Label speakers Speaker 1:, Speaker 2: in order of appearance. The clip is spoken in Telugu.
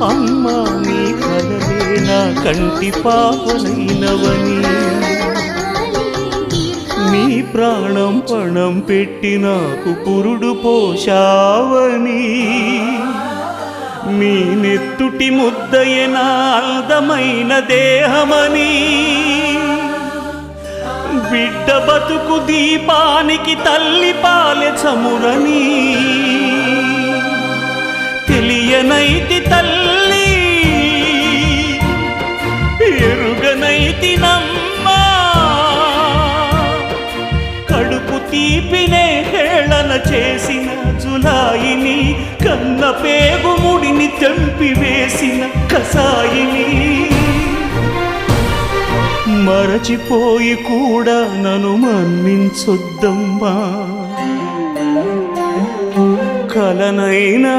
Speaker 1: అమ్మా నీ కలలే నా కంటి పాపనైనవని, నీ ప్రాణం పణం పెట్టి నాకు పురుడు పోషావని, నీ నెత్తుటి ముద్దయే నా అందమైన దేహమని, బిడ్డ బతుకు దీపానికి తల్లి పాలె చమురని తెలియనైతి తల్లి, ఎరుగనైతి నమ్మా, కడుపు తీపినే హేళన చేసిన జులాయిని, కన్న పేగు ముడిని తెంపివేసిన కసాయిని, మరచిపోయి కూడా నన్ను మన్నించొద్దమ్మా, కలనైనా